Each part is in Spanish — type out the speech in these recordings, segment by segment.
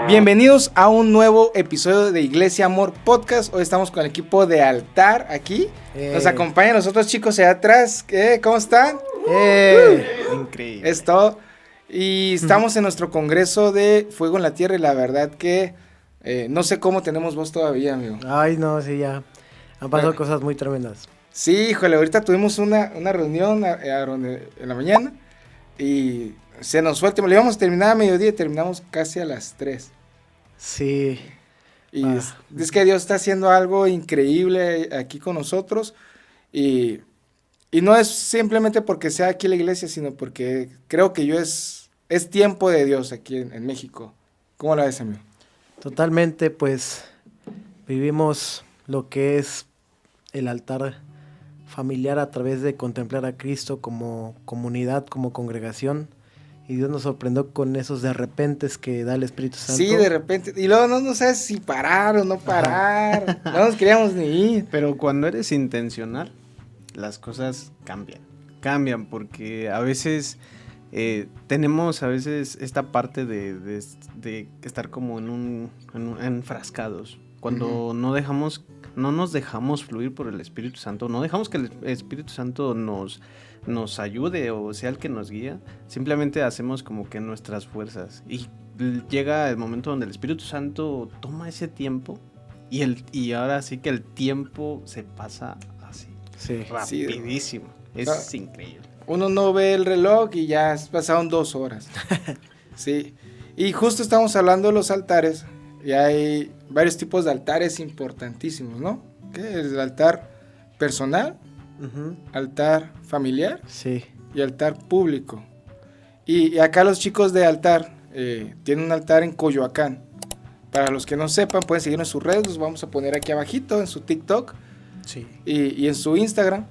Bienvenidos a un nuevo episodio de Iglesia Amor Podcast. Hoy estamos con el equipo de Altar aquí. Nos acompañan los otros chicos allá atrás. ¿Cómo están? Increíble. Es todo. Y estamos en nuestro congreso de Fuego en la Tierra y la verdad que no sé cómo tenemos voz todavía, amigo. Ay, no, sí, ya. Han pasado cosas muy tremendas. Sí, híjole, ahorita tuvimos una reunión en la mañana y se nos fue el tiempo. Le íbamos a terminar a mediodía y terminamos casi a las 3. Sí. Y es que Dios está haciendo algo increíble aquí con nosotros y no es simplemente porque sea aquí la iglesia, sino porque creo que es tiempo de Dios aquí en México. ¿Cómo la ves, amigo? Totalmente, pues vivimos lo que es el altar familiar a través de contemplar a Cristo como comunidad, como congregación. Y Dios nos sorprendió con esos de repentes que da el Espíritu Santo. Sí, de repente. Y luego no sabes si parar o no parar. No nos queríamos ni ir. Pero cuando eres intencional, las cosas cambian. Cambian porque a veces tenemos esta parte de estar como enfrascados. Cuando no nos dejamos fluir por el Espíritu Santo, no dejamos que el Espíritu Santo nos ayude o sea el que nos guía, simplemente hacemos como que nuestras fuerzas y llega el momento donde el Espíritu Santo toma ese tiempo y ahora sí que el tiempo se pasa así, rapidísimo, es increíble. Uno no ve el reloj y ya pasaron 2 horas. Sí, y justo estamos hablando de los altares y hay varios tipos de altares importantísimos, ¿no? ¿Qué? El altar personal, altar familiar, sí, y altar público. Y acá los chicos de altar tienen un altar en Coyoacán. Para los que no sepan, pueden seguirnos en sus redes, los vamos a poner aquí abajito, en su TikTok, sí, y en su Instagram.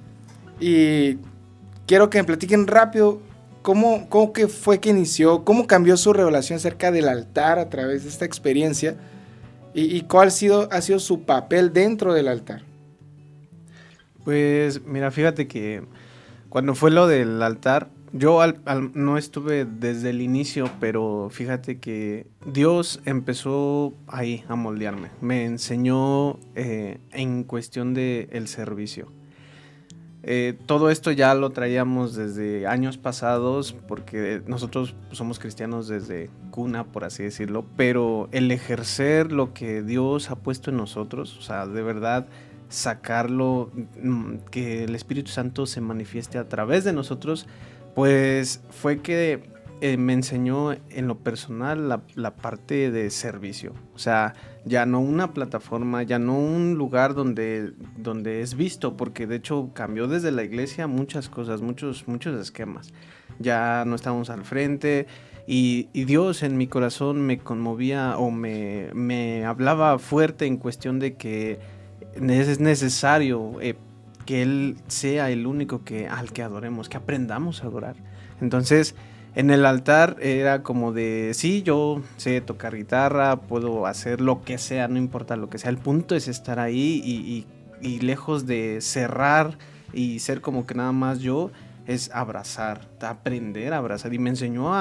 Y quiero que me platiquen rápido cómo que fue que inició, cómo cambió su revelación acerca del altar a través de esta experiencia y cuál ha sido su papel dentro del altar. Pues mira, fíjate que cuando fue lo del altar, yo no estuve desde el inicio, pero fíjate que Dios empezó ahí a moldearme. Me enseñó en cuestión del servicio. Todo esto ya lo traíamos desde años pasados, porque nosotros somos cristianos desde cuna, por así decirlo, pero el ejercer lo que Dios ha puesto en nosotros, o sea, de verdad sacarlo, que el Espíritu Santo se manifieste a través de nosotros, pues fue que me enseñó en lo personal la parte de servicio. O sea, ya no una plataforma, ya no un lugar donde es visto, porque de hecho cambió desde la iglesia muchas cosas, muchos esquemas. Ya no estábamos al frente y Dios en mi corazón me conmovía o me hablaba fuerte en cuestión de que es necesario que Él sea el único al que adoremos, que aprendamos a adorar. Entonces, en el altar era como de, sí, yo sé tocar guitarra, puedo hacer lo que sea, no importa lo que sea. El punto es estar ahí y lejos de cerrar y ser como que nada más yo, es abrazar, aprender a abrazar. Y me enseñó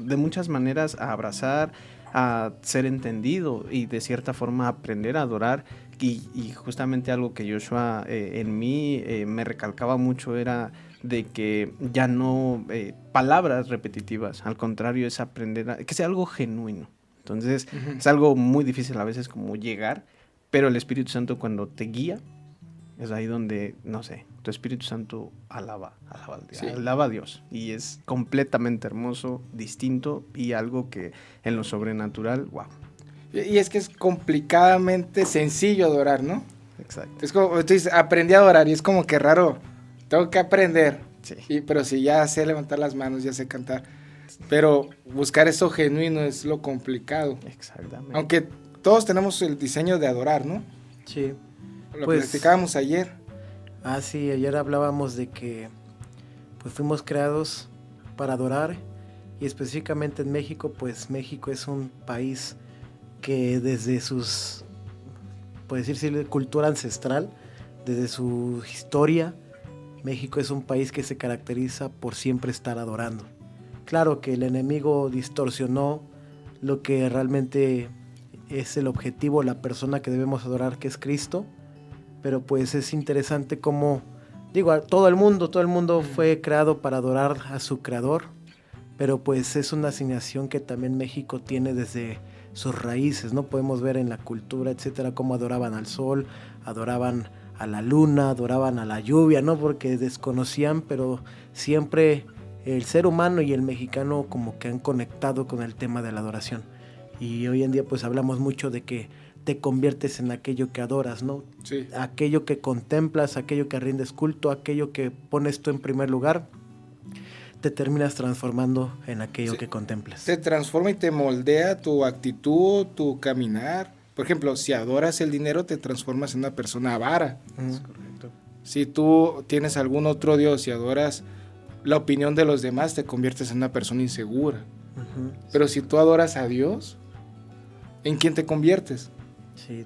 de muchas maneras a abrazar, a ser entendido y de cierta forma aprender a adorar. Y justamente algo que Joshua en mí me recalcaba mucho era de que ya no palabras repetitivas, al contrario es aprender que sea algo genuino. Entonces es algo muy difícil a veces como llegar, pero el Espíritu Santo cuando te guía es ahí donde, no sé, tu Espíritu Santo alaba a Dios y es completamente hermoso, distinto y algo que en lo sobrenatural, wow. Y es que es complicadamente sencillo adorar, ¿no? Exacto. Es como, tú dices, aprendí a adorar y es como que raro, tengo que aprender. Sí. Pero sí, ya sé levantar las manos, ya sé cantar. Pero buscar eso genuino es lo complicado. Exactamente. Aunque todos tenemos el diseño de adorar, ¿no? sí. Lo platicábamos ayer. Sí, ayer hablábamos de que pues fuimos creados para adorar y específicamente en México, pues México es un país que desde sus, puede decirse, cultura ancestral, desde su historia, México es un país que se caracteriza por siempre estar adorando. Claro que el enemigo distorsionó lo que realmente es el objetivo, la persona que debemos adorar, que es Cristo. Pero pues es interesante cómo, digo, todo el mundo fue creado para adorar a su creador, pero pues es una asignación que también México tiene desde sus raíces, ¿no? Podemos ver en la cultura, etcétera, cómo adoraban al sol, adoraban a la luna, adoraban a la lluvia, ¿no? Porque desconocían, pero siempre el ser humano y el mexicano como que han conectado con el tema de la adoración. Y hoy en día pues hablamos mucho de que te conviertes en aquello que adoras, ¿no? Sí. Aquello que contemplas, aquello que rindes culto, aquello que pones tú en primer lugar, te terminas transformando en aquello que contemplas. Te transforma y te moldea tu actitud, tu caminar. Por ejemplo, si adoras el dinero, te transformas en una persona avara. Es correcto. Si tú tienes algún otro Dios y adoras la opinión de los demás, te conviertes en una persona insegura. Pero si tú adoras a Dios, ¿en quién te conviertes? Sí,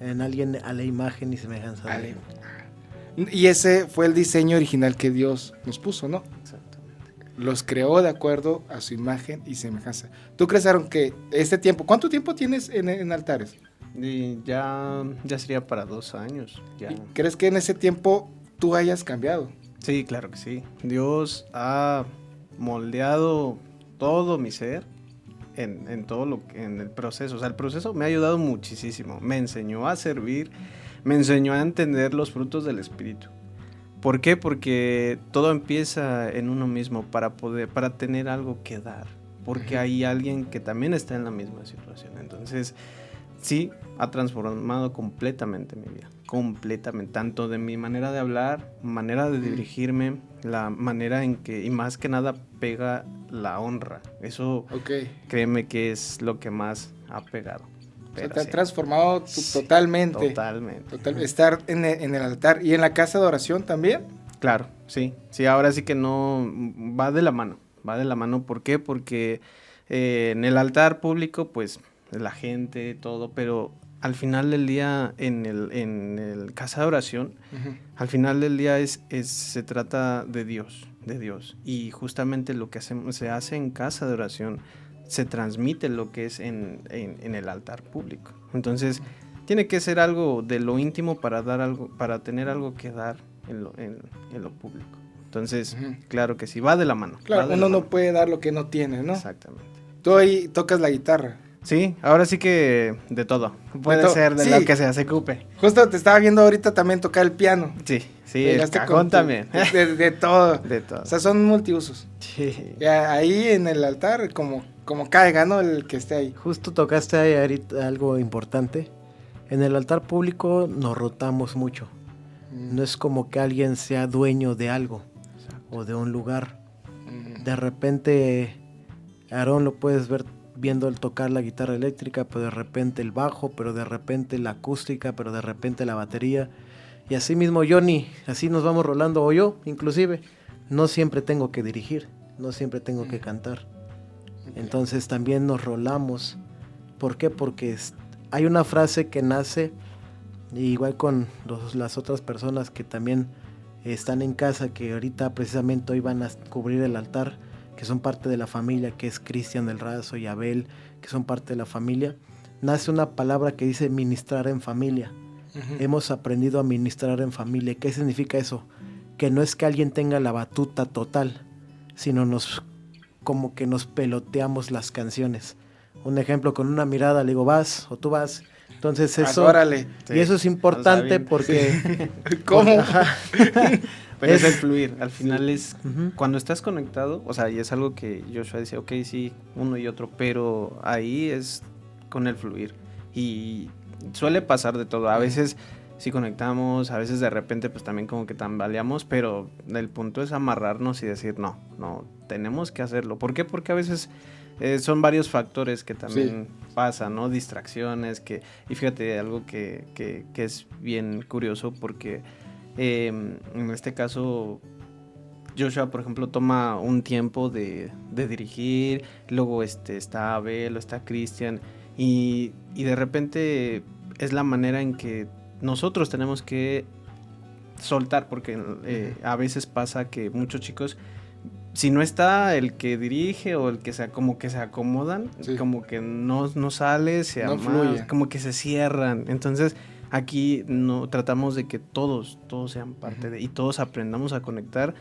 en alguien a la imagen y semejanza de Dios. Y ese fue el diseño original que Dios nos puso, ¿no? Exactamente. Los creó de acuerdo a su imagen y semejanza. ¿Tú crees, Aaron, que este tiempo, cuánto tiempo tienes en altares? Y ya sería para 2 años. Ya. ¿Y crees que en ese tiempo tú hayas cambiado? Sí, claro que sí. Dios ha moldeado todo mi ser en todo en el proceso. O sea, el proceso me ha ayudado muchísimo. Me enseñó a servir, me enseñó a entender los frutos del Espíritu. ¿Por qué? Porque todo empieza en uno mismo para tener algo que dar. Porque hay alguien que también está en la misma situación. Entonces, sí, ha transformado completamente mi vida. Completamente. Tanto de mi manera de hablar, manera de dirigirme, la manera en que, y más que nada, pega la honra. Eso, créeme que es lo que más ha pegado. Pero te ha transformado totalmente. Totalmente. Estar en el altar y en la casa de oración también. Claro, sí. Sí, ahora sí que no, va de la mano. Va de la mano, ¿por qué? Porque en el altar público, pues, la gente, todo, pero al final del día, en el casa de oración, al final del día se trata de Dios. Y justamente lo que se hace en casa de oración, se transmite lo que es en el altar público. Entonces, tiene que ser algo de lo íntimo para tener algo que dar en lo público. Entonces, claro que sí, va de la mano. Claro, uno no puede dar lo que no tiene, ¿no? Exactamente. Tú ahí tocas la guitarra. Sí, ahora sí que de todo. Puede ser de lo que se ocupe. Justo te estaba viendo ahorita también tocar el piano. Sí, el cajón también. De todo. De todo. O sea, son multiusos. Sí. Ahí en el altar, como caiga, ¿no? El que esté ahí. Justo tocaste ahí ahorita algo importante. En el altar público nos rotamos mucho. No es como que alguien sea dueño de algo. Exacto. O de un lugar. De repente, Aarón lo puedes ver viendo el tocar la guitarra eléctrica, pero de repente el bajo, pero de repente la acústica, pero de repente la batería. Y así mismo Johnny, así nos vamos rolando, o yo inclusive. No siempre tengo que dirigir, no siempre tengo que cantar. Entonces también nos rolamos. ¿Por qué? Porque hay una frase que nace, igual con las otras personas que también están en casa, que ahorita precisamente hoy van a cubrir el altar, que son parte de la familia, que es Cristian del Razo y Abel, que son parte de la familia. Nace una palabra que dice ministrar en familia. Hemos aprendido a ministrar en familia. ¿Qué significa eso? Que no es que alguien tenga la batuta total, sino como que nos peloteamos las canciones. Un ejemplo, con una mirada le digo, vas o tú vas. Entonces eso... Órale. Y eso es importante porque... ¿Cómo? Pero es el fluir. Al final es cuando estás conectado, o sea, y es algo que Joshua dice, ok, sí, uno y otro, pero ahí es con el fluir. Y suele pasar de todo. A veces sí conectamos, a veces de repente pues también como que tambaleamos, pero el punto es amarrarnos y decir, no, tenemos que hacerlo. ¿Por qué? Porque a veces son varios factores que también pasan, ¿no? Distracciones, y fíjate, algo que es bien curioso porque en este caso Joshua, por ejemplo, toma un tiempo de dirigir, luego está Abel, está Cristian, y de repente es la manera en que nosotros tenemos que soltar, porque a veces pasa que muchos chicos si no está el que dirige o el que como que se acomodan, Sí. como que no sale, No fluye. como que se cierran. Entonces, aquí no tratamos de que todos sean parte de, y todos aprendamos a conectar,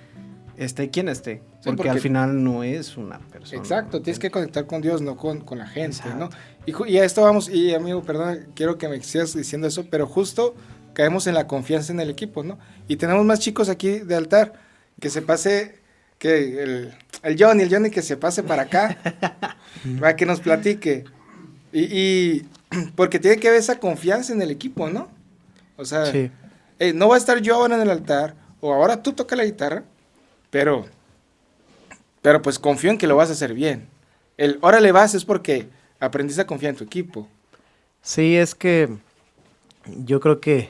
esté quien esté, Sí, porque al final no es una persona. Exacto, ¿no? tienes que conectar con Dios, no con la gente, Exacto. ¿no? Y a esto vamos, y amigo, perdón, quiero que me sigas diciendo eso, pero justo caemos en la confianza en el equipo, ¿no? Y tenemos más chicos aquí de altar, que se pase, que el Johnny que se pase para acá, para que nos platique. Y porque tiene que haber esa confianza en el equipo, ¿no? O sea, Sí. no va a estar yo ahora en el altar, o ahora tú toca la guitarra, pero pues confío en que lo vas a hacer bien. El órale vas es porque aprendiste a confiar en tu equipo. Sí, es que yo creo que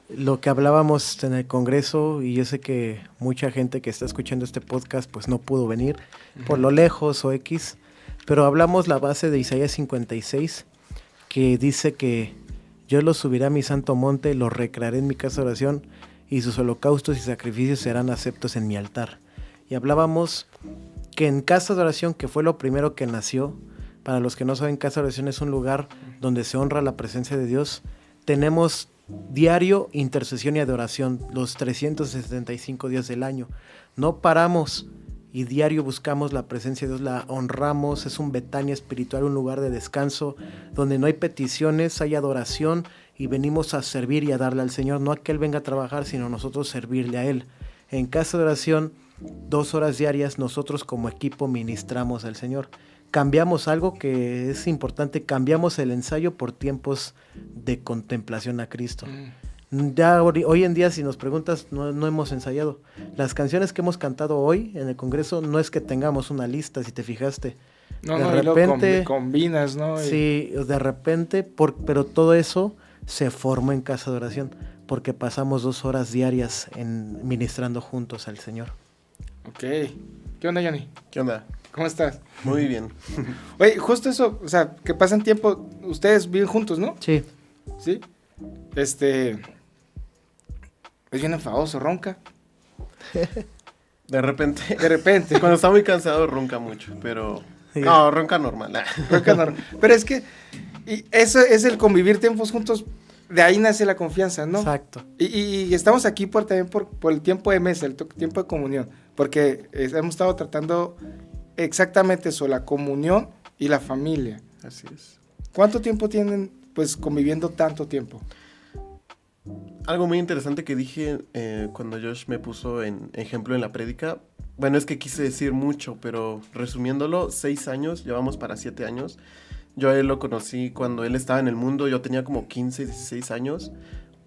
lo que hablábamos en el Congreso, y yo sé que mucha gente que está escuchando este podcast pues no pudo venir por lo lejos o X, pero hablamos la base de Isaías 56, que dice que yo los subiré a mi santo monte, los recrearé en mi casa de oración, y sus holocaustos y sacrificios serán aceptos en mi altar. Y hablábamos que en casa de oración, que fue lo primero que nació, para los que no saben, casa de oración es un lugar donde se honra la presencia de Dios. Tenemos diario intercesión y adoración los 365 días del año. No paramos y diario buscamos la presencia de Dios, la honramos. Es un Betania espiritual, un lugar de descanso donde no hay peticiones, hay adoración y venimos a servir y a darle al Señor. No a que Él venga a trabajar, sino nosotros servirle a Él. En casa de oración, 2 horas diarias, nosotros como equipo ministramos al Señor. Cambiamos algo que es importante, cambiamos el ensayo por tiempos de contemplación a Cristo. Ya hoy en día, si nos preguntas, no hemos ensayado. Las canciones que hemos cantado hoy en el Congreso no es que tengamos una lista, si te fijaste. No, De no, y luego repente- combinas, ¿no? Y- Sí, de repente, pero todo eso se formó en casa de oración, porque pasamos 2 horas diarias ministrando juntos al Señor. Ok. ¿Qué onda, Johnny? ¿Qué onda? ¿Cómo estás? Muy bien. Oye, justo eso, o sea, que pasan tiempo, ustedes viven juntos, ¿no? Sí, ¿Sí? Es bien enfadoso, ronca. De repente, De repente. cuando está muy cansado ronca mucho, pero... Sí. No, ronca normal. Ronca normal. Pero es que y eso es el convivir tiempos juntos, de ahí nace la confianza, ¿no? exacto. Y estamos aquí también por el tiempo de mesa, el tiempo de comunión, porque hemos estado tratando exactamente eso, la comunión y la familia. Así es. ¿Cuánto tiempo tienen pues conviviendo tanto tiempo? Algo muy interesante que dije cuando Josh me puso en ejemplo en la prédica, bueno, es que quise decir mucho, pero resumiéndolo, 6 años, llevamos para 7 años. Yo a él lo conocí cuando él estaba en el mundo, yo tenía como 15, 16 años.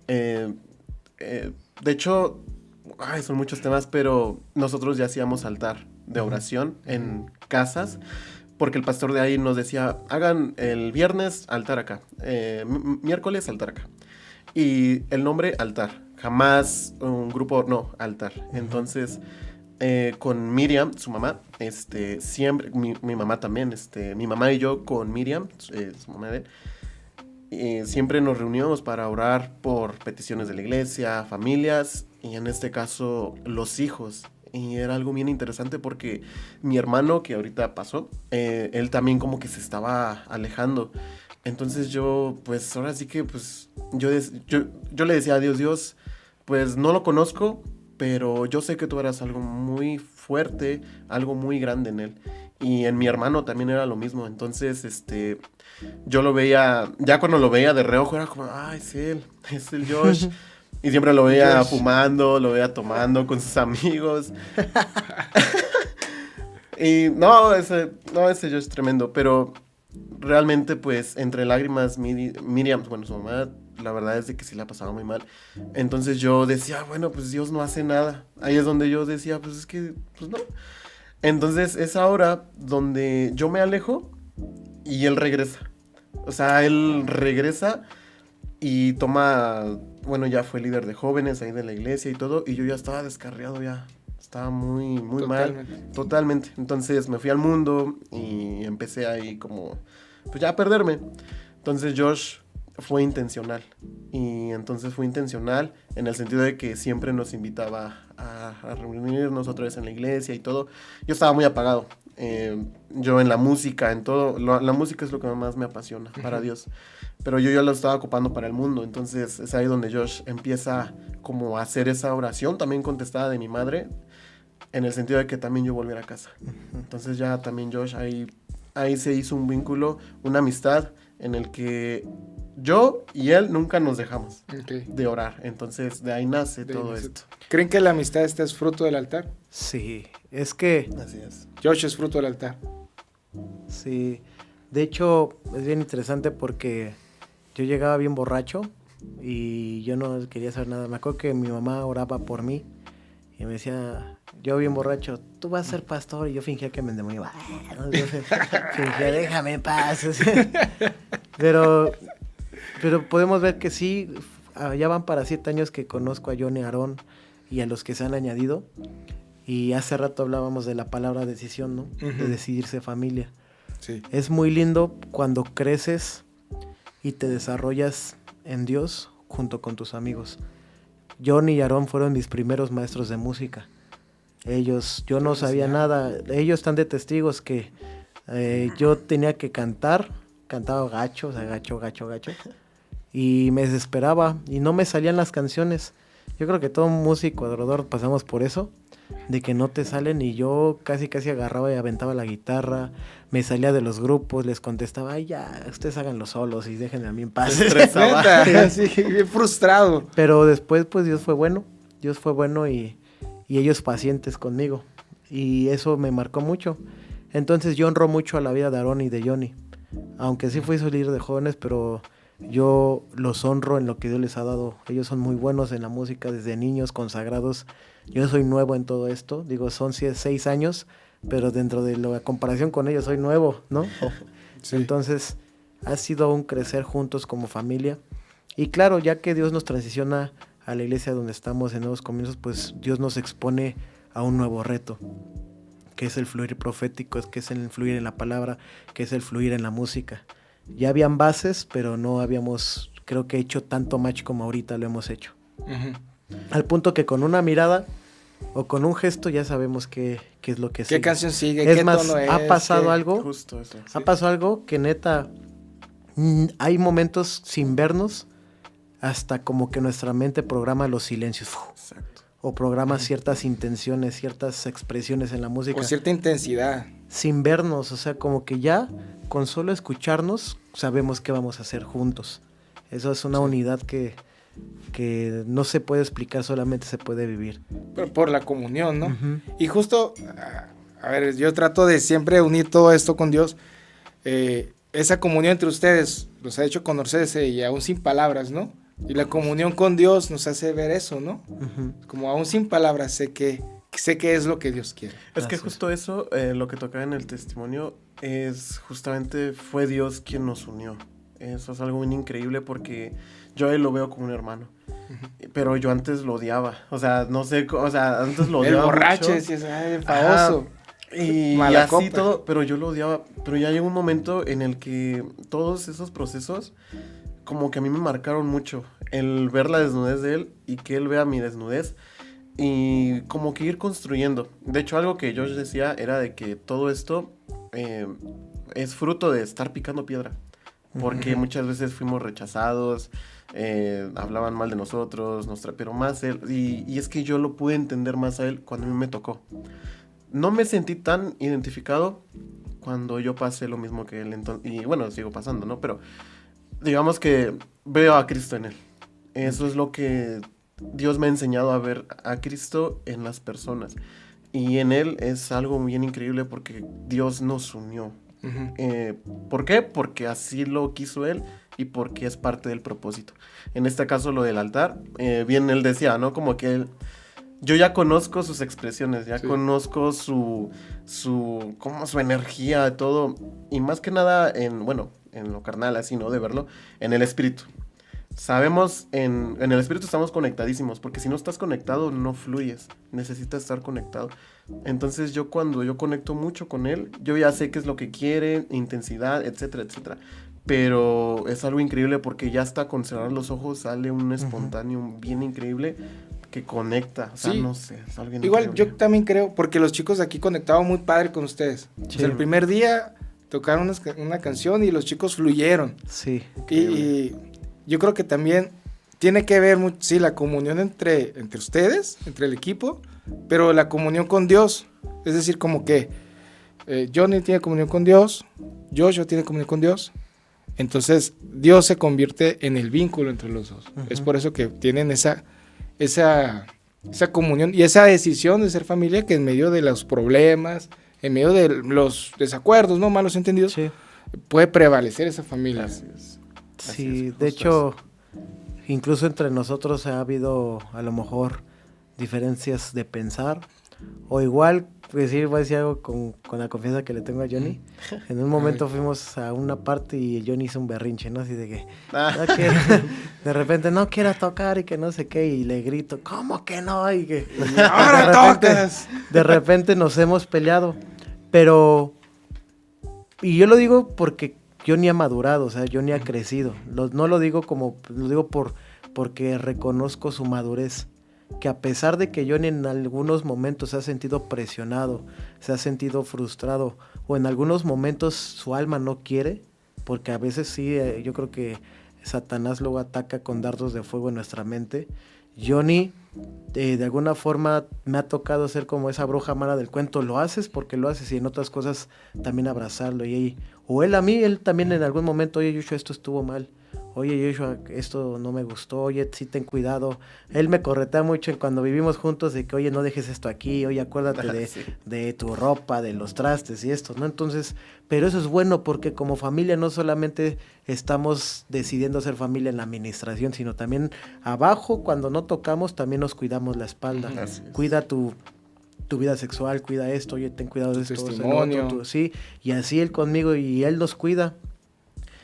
De hecho, son muchos temas, pero nosotros ya hacíamos altar de oración en casas, porque el pastor de ahí nos decía, hagan el viernes altar acá, miércoles altar acá. Y el nombre altar, jamás un grupo, no, altar. Entonces, con Miriam, su mamá, siempre, mi mamá también, mi mamá y yo con Miriam, su mamá de él, siempre nos reuníamos para orar por peticiones de la iglesia, familias, y en este caso, los hijos. Y era algo bien interesante porque mi hermano, que ahorita pasó, él también como que se estaba alejando. Entonces yo, pues ahora sí que, pues, yo le decía a Dios, pues no lo conozco, pero yo sé que tú eras algo muy fuerte, algo muy grande en él. Y en mi hermano también era lo mismo. Entonces, yo lo veía, ya cuando lo veía de reojo era como, es el Josh. Y siempre lo veía Josh. fumando, lo veía tomando con sus amigos. Y no, ese Josh es tremendo, pero realmente, pues, entre lágrimas, Miriam, bueno, su mamá, la verdad es de que sí la ha pasado muy mal. Entonces yo decía, bueno, pues Dios no hace nada. Ahí es donde yo decía, pues es que, pues no. Entonces es ahora donde yo me alejo y él regresa. O sea, él regresa y toma, bueno, ya fue líder de jóvenes ahí de la iglesia y todo, y yo ya estaba descarriado ya. Estaba muy mal. Totalmente. Entonces me fui al mundo y empecé ahí como, pues ya a perderme. Entonces Josh fue intencional. Y entonces fue intencional en el sentido de que siempre nos invitaba a reunirnos otra vez en la iglesia y todo, yo estaba muy apagado. Yo en la música, en todo, la música es lo que más me apasiona para Dios, pero yo ya lo estaba ocupando para el mundo. Entonces es ahí donde Josh empieza como a hacer esa oración también contestada de mi madre, en el sentido de que también yo volviera a casa. Entonces ya también Josh ahí se hizo un vínculo, una amistad en el que yo y él nunca nos dejamos de orar. Entonces de ahí nace todo esto. ¿Creen que la amistad esta es fruto del altar? Sí, es que... Así es. Josh es fruto del altar. Sí, de hecho es bien interesante porque yo llegaba bien borracho y yo no quería hacer nada. Me acuerdo que mi mamá oraba por mí y me decía, yo bien borracho, tú vas a ser pastor, y yo fingía que me endemoniaba. Fingía, déjame en paz. Pero podemos ver que sí, ya van para 7 años que conozco a Johnny, Aarón y a los que se han añadido. Y hace rato hablábamos de la palabra decisión, ¿no? De decidirse familia. Sí. Es muy lindo cuando creces y te desarrollas en Dios junto con tus amigos. Johnny y Aarón fueron mis primeros maestros de música. Yo no sabía nada. Ellos están de testigos que yo tenía que cantaba gacho, o sea, gacho. Y me desesperaba y no me salían las canciones. Yo creo que todo músico adorador pasamos por eso, de que no te salen, y yo casi agarraba y aventaba la guitarra, me salía de los grupos, les contestaba, ay ya, ustedes hagan los solos y déjenme a mí en paz. Neta, sí, bien frustrado. Pero después pues Dios fue bueno y ellos pacientes conmigo, y eso me marcó mucho. Entonces yo honro mucho a la vida de Aarón y de Johnny, aunque sí fui su líder de jóvenes, pero yo los honro en lo que Dios les ha dado. Ellos son muy buenos en la música desde niños, consagrados. Yo soy nuevo en todo esto, digo, son 6 años, pero dentro de la comparación con ellos soy nuevo, ¿no? Sí. Entonces ha sido un crecer juntos como familia. Y claro, ya que Dios nos transiciona a la iglesia donde estamos en nuevos comienzos, pues Dios nos expone a un nuevo reto, que es el fluir profético, que es el fluir en la palabra, que es el fluir en la música. Ya habían bases, pero no habíamos, creo que, hecho tanto match como ahorita lo hemos hecho. Al punto que con una mirada o con un gesto ya sabemos qué es lo que sigue. ¿Qué canción sigue? Es ¿Qué más, tono es? ha pasado algo. Justo eso. Ha pasado algo que neta, hay momentos sin vernos, hasta como que nuestra mente programa los silencios. Exacto. O programa ciertas intenciones, ciertas expresiones en la música. O cierta intensidad. Sin vernos, o sea, como que ya con solo escucharnos sabemos qué vamos a hacer juntos. Eso es una unidad que no se puede explicar, solamente se puede vivir. Pero por la comunión, ¿no? Y justo, a ver, yo trato de siempre unir todo esto con Dios. Esa comunión entre ustedes los ha hecho conocerse y aún sin palabras, ¿no? Y la comunión con Dios nos hace ver eso, ¿no? Como aún sin palabras sé que es lo que Dios quiere. Es que justo eso, lo que tocaba en el testimonio, es justamente fue Dios quien nos unió. Eso es algo muy increíble porque yo a él lo veo como un hermano. Pero yo antes lo odiaba. O sea, no sé, antes lo odiaba. El borracho, mucho. el famoso. Y así todo, pero yo lo odiaba. Pero ya llegó un momento en el que todos esos procesos como que a mí me marcaron mucho. El ver la desnudez de él y que él vea mi desnudez. Y como que ir construyendo. De hecho, algo que Josh decía era de que todo esto es fruto de estar picando piedra. Porque muchas veces fuimos rechazados, hablaban mal de nosotros, pero más él. Y es que yo lo pude entender más a él cuando a mí me tocó. No me sentí tan identificado cuando yo pasé lo mismo que él. Y bueno, sigo pasando, ¿no? Pero digamos que veo a Cristo en él. Eso es lo que Dios me ha enseñado a ver a Cristo en las personas. Y en él es algo bien increíble porque Dios nos unió. ¿Por qué? Porque así lo quiso él y porque es parte del propósito. En este caso lo del altar, bien él decía, ¿no? Como que yo ya conozco sus expresiones, ya conozco su energía, todo, y más que nada en lo carnal, así, ¿no? De verlo, en el espíritu. Sabemos, en el espíritu estamos conectadísimos, porque si no estás conectado no fluyes, necesitas estar conectado. Entonces cuando yo conecto mucho con él, yo ya sé qué es lo que quiere, intensidad, etcétera, etcétera. Pero es algo increíble porque ya hasta con cerrar los ojos sale un espontáneo bien increíble que conecta. O sea, Sí. no sé, es alguien Igual increíble. yo también creo, porque los chicos de aquí conectaban muy padre con ustedes. O Sí. sea, el primer día tocaron una canción y los chicos fluyeron. Sí. Y yo creo que también tiene que ver, sí, la comunión entre ustedes, entre el equipo, pero la comunión con Dios. Es decir, como que Johnny tiene comunión con Dios, Joshua tiene comunión con Dios. Entonces, Dios se convierte en el vínculo entre los dos. Ujú. Es por eso que tienen esa comunión y esa decisión de ser familia que en medio de los problemas, en medio de los desacuerdos, ¿no? Malos entendidos, Sí. puede prevalecer esa familia. Así es. Así Sí, es, de justo hecho, incluso entre nosotros ha habido a lo mejor diferencias de pensar. O igual, pues sí, voy a decir algo con la confianza que le tengo a Johnny. En un momento fuimos a una parte y Johnny hizo un berrinche, ¿no? Así de que, Ah. no quiero- de repente, no quiero tocar y que no sé qué. Y le grito, ¿cómo que no? Y que ¡Ahora de repente- tocas! De repente nos hemos peleado. Pero, y yo lo digo porque Johnny ha madurado, o sea, Johnny ha crecido. No lo digo lo digo porque reconozco su madurez. Que a pesar de que Johnny en algunos momentos se ha sentido presionado, se ha sentido frustrado, o en algunos momentos su alma no quiere, porque a veces sí, yo creo que Satanás luego ataca con dardos de fuego en nuestra mente. Johnny, de alguna forma me ha tocado ser como esa bruja mala del cuento. Lo haces porque lo haces y en otras cosas también abrazarlo. O él a mí, él también en algún momento, oye, Joshua, esto estuvo mal. Oye, Joshua, esto no me gustó. Oye, sí, ten cuidado. Él me corretea mucho cuando vivimos juntos de que, oye, no dejes esto aquí. Oye, acuérdate Sí. de tu ropa, de los trastes y esto, ¿no? Entonces, pero eso es bueno porque como familia no solamente estamos decidiendo ser familia en la administración, sino también abajo, cuando no tocamos, también nos cuidamos la espalda. Así es. Cuida tu vida sexual, cuida esto, oye, ten cuidado de Tu esto, testimonio. sí, y así él conmigo y él nos cuida.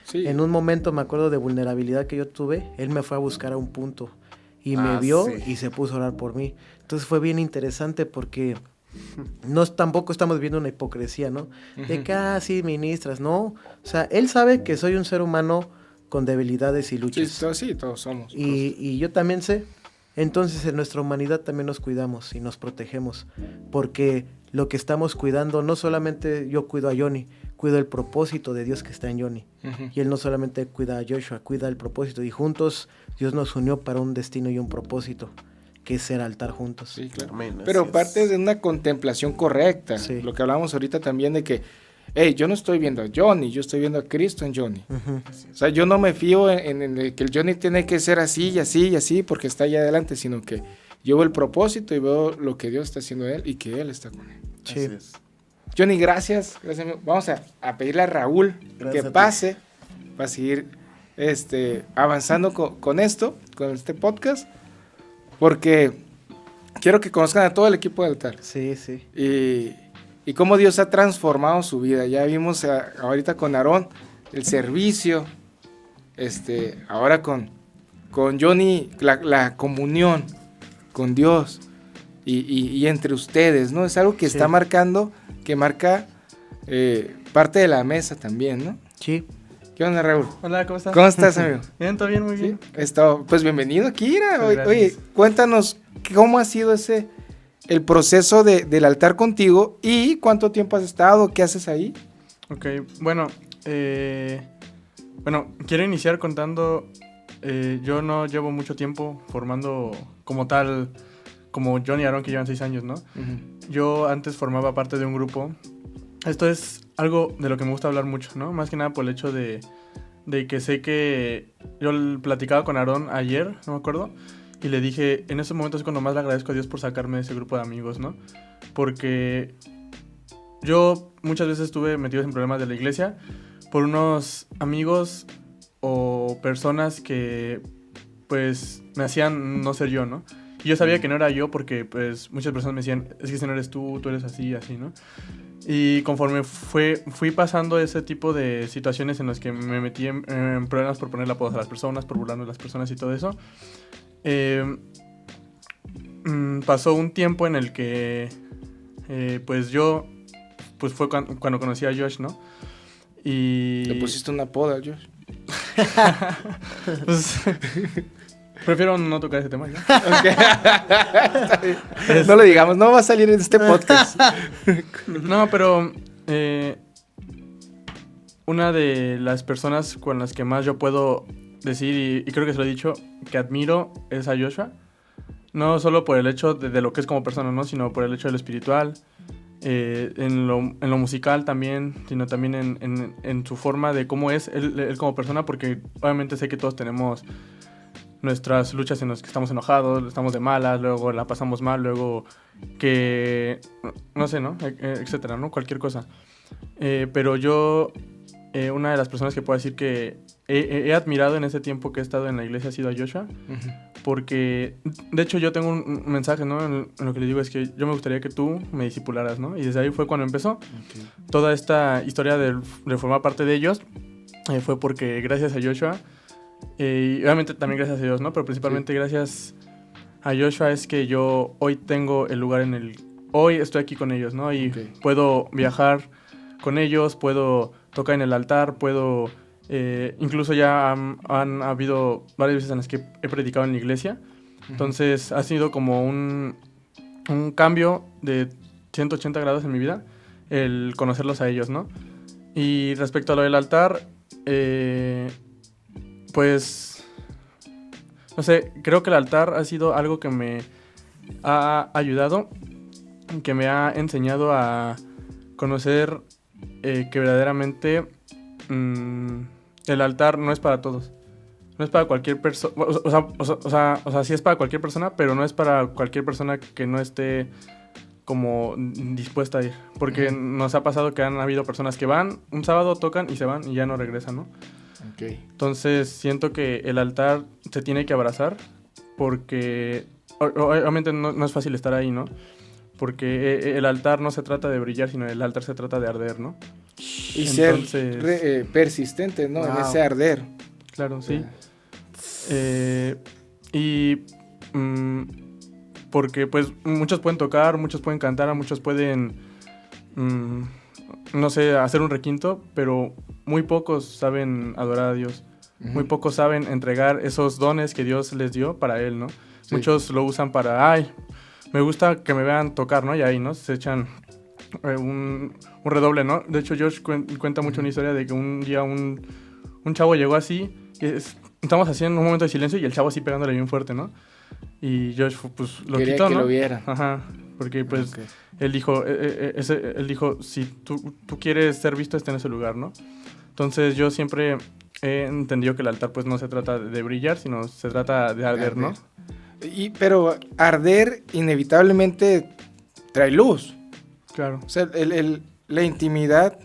Sí. En un momento me acuerdo de vulnerabilidad que yo tuve, él me fue a buscar a un punto y me Ah, vio sí. y se puso a orar por mí. Entonces fue bien interesante porque tampoco estamos viendo una hipocresía, ¿no? De que, sí, ministras, no. O sea, él sabe que soy un ser humano con debilidades y luchas. Sí, todos somos. Y yo también sé. Entonces en nuestra humanidad también nos cuidamos y nos protegemos. Porque lo que estamos cuidando, no solamente yo cuido a Johnny, cuido el propósito de Dios que está en Johnny. Ujú. Y él no solamente cuida a Joshua, cuida el propósito. Y juntos Dios nos unió para un destino y un propósito, que es ser altar juntos. Sí, claro. Amén, así Pero es. parte de una contemplación correcta. Sí. Lo que hablábamos ahorita también de que, hey, yo no estoy viendo a Johnny, yo estoy viendo a Cristo en Johnny. Ujú. O sea, yo no me fío en el que el Johnny tiene que ser así y así y así porque está allá adelante, sino que yo veo el propósito y veo lo que Dios está haciendo en él y que él está con él. Sí. Así es. Johnny, gracias. Amigo. Vamos a pedirle a Raúl Gracias que a ti. pase para seguir avanzando con esto, con este podcast, porque quiero que conozcan a todo el equipo de altar. Sí, sí. Y cómo Dios ha transformado su vida. Ya vimos ahorita con Aarón el servicio, ahora con Johnny la comunión con Dios y entre ustedes, ¿no? Es algo que Sí. está que marca parte de la mesa también, ¿no? Sí. ¿Qué onda, Raúl? Hola, ¿cómo estás? ¿Cómo estás, amigo? Bien, todo bien, muy Sí, bien. pues bienvenido aquí, Ira. Muchas Oye, gracias. cuéntanos cómo ha sido el proceso del altar contigo y cuánto tiempo has estado, qué haces ahí. Ok, bueno, quiero iniciar contando, yo no llevo mucho tiempo formando como tal, como Johnny y Aaron que llevan 6 años, ¿no? Yo antes formaba parte de un grupo. Esto es algo de lo que me gusta hablar mucho, ¿no? Más que nada por el hecho de que sé que yo platicaba con Aarón ayer, no me acuerdo, y le dije, en esos momentos es cuando más le agradezco a Dios por sacarme de ese grupo de amigos, ¿no? Porque yo muchas veces estuve metido en problemas de la iglesia por unos amigos o personas que pues me hacían no ser yo, ¿no? Y yo sabía que no era yo porque pues muchas personas me decían, es que si no eres tú eres así, así, ¿no? Y conforme fui pasando ese tipo de situaciones en las que me metí en problemas por ponerle apodos a las personas, por burlarme de las personas y todo eso, pasó un tiempo en el que pues yo, pues fue cuando conocí a Josh, ¿no? Y... Le pusiste una poda, Josh. pues, Prefiero no tocar ese tema. ¿Ya? No lo digamos, no va a salir en este podcast. No, pero una de las personas con las que más yo puedo decir, y creo que se lo he dicho, que admiro es a Joshua. No solo por el hecho de lo que es como persona, ¿no? Sino por el hecho de lo espiritual, en lo musical también, sino también en su forma de cómo es él como persona, porque obviamente sé que todos tenemos nuestras luchas en las que estamos enojados, estamos de malas, luego la pasamos mal, luego que, no sé, ¿no? Etcétera, ¿no? Cualquier cosa. Pero yo, una de las personas que puedo decir que he admirado en ese tiempo que he estado en la iglesia ha sido a Joshua, porque, de hecho, yo tengo un mensaje, ¿no? En lo que le digo es que yo me gustaría que tú me discipularas, ¿no? Y desde ahí fue cuando empezó. Okay. Toda esta historia de formar parte de ellos fue porque gracias a Joshua, y obviamente también gracias a Dios, ¿no? Pero principalmente gracias a Joshua es que yo hoy tengo el lugar hoy estoy aquí con ellos, ¿no? Y puedo viajar con ellos, puedo tocar en el altar, puedo... incluso ya han habido varias veces en las que he predicado en la iglesia. Entonces ha sido como un cambio de 180 grados en mi vida el conocerlos a ellos, ¿no? Y respecto a lo del altar, pues no sé, creo que el altar ha sido algo que me ha ayudado, que me ha enseñado a conocer que verdaderamente el altar no es para todos. No es para cualquier persona. O sea, sí es para cualquier persona, pero no es para cualquier persona que no esté como dispuesta a ir. Porque nos ha pasado que han habido personas que van, un sábado tocan y se van y ya no regresan, ¿no? Okay. Entonces siento que el altar se tiene que abrazar porque obviamente no es fácil estar ahí, ¿no? Porque el altar no se trata de brillar, sino el altar se trata de arder, ¿no? Y entonces, ser persistente, ¿no? Wow. En ese arder. Claro, sí. Porque pues muchos pueden tocar, muchos pueden cantar, muchos pueden, no sé, hacer un requinto, pero muy pocos saben adorar a Dios. Muy pocos saben entregar esos dones que Dios les dio para Él, ¿no? Sí. Muchos lo usan para, me gusta que me vean tocar, ¿no? Y ahí, ¿no? Se echan un redoble, ¿no? De hecho, Josh cuenta mucho una historia de que un día un chavo llegó así, estamos haciendo un momento de silencio y el chavo así pegándole bien fuerte, ¿no? Y Josh, pues, lo quería quitó, que ¿no? Lo viera. Ajá, porque, pues, él dijo, si tú quieres ser visto, está en ese lugar, ¿no? Entonces, yo siempre he entendido que el altar, pues, no se trata de brillar, sino se trata de arder, ¿no? Pero arder inevitablemente trae luz. Claro. O sea, la intimidad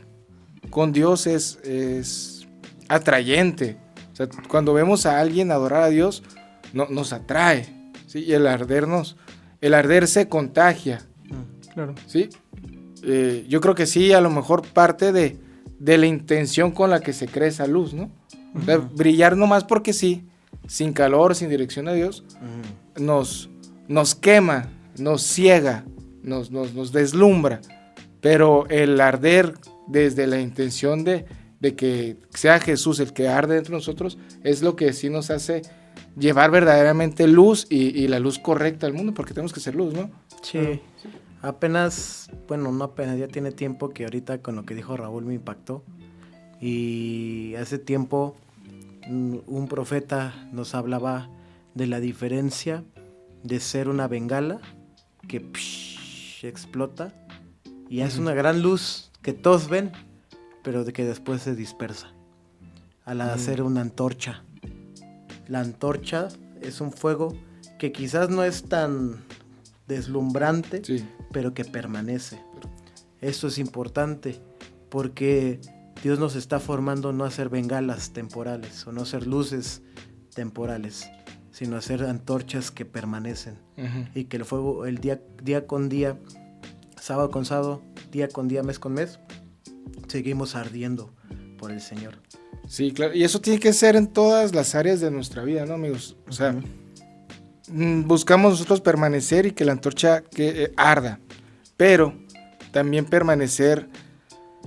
con Dios es atrayente. O sea, cuando vemos a alguien adorar a Dios, nos atrae, ¿sí? Y el arder se contagia. Claro. ¿Sí? Yo creo que sí, a lo mejor parte de la intención con la que se crea esa luz, ¿no? O sea, brillar nomás porque sí, sin calor, sin dirección a Dios, nos quema, nos ciega, nos deslumbra. Pero el arder desde la intención de que sea Jesús el que arde dentro de nosotros es lo que sí nos hace llevar verdaderamente luz y la luz correcta al mundo, porque tenemos que ser luz, ¿no? Sí. Apenas, no apenas, ya tiene tiempo que ahorita con lo que dijo Raúl me impactó. Y hace tiempo un profeta nos hablaba de la diferencia de ser una bengala que explota y es una gran luz que todos ven, pero de que después se dispersa. Al hacer una antorcha. La antorcha es un fuego que quizás no es tan deslumbrante, sí, pero que permanece. Esto es importante porque Dios nos está formando no a ser bengalas temporales o no ser luces temporales, sino a ser antorchas que permanecen. Y que el fuego, el día con día, sábado con sábado, día con día, mes con mes, seguimos ardiendo por el Señor. Sí, claro, y eso tiene que ser en todas las áreas de nuestra vida, ¿no, amigos? O sea, buscamos nosotros permanecer y que la antorcha arda, pero también permanecer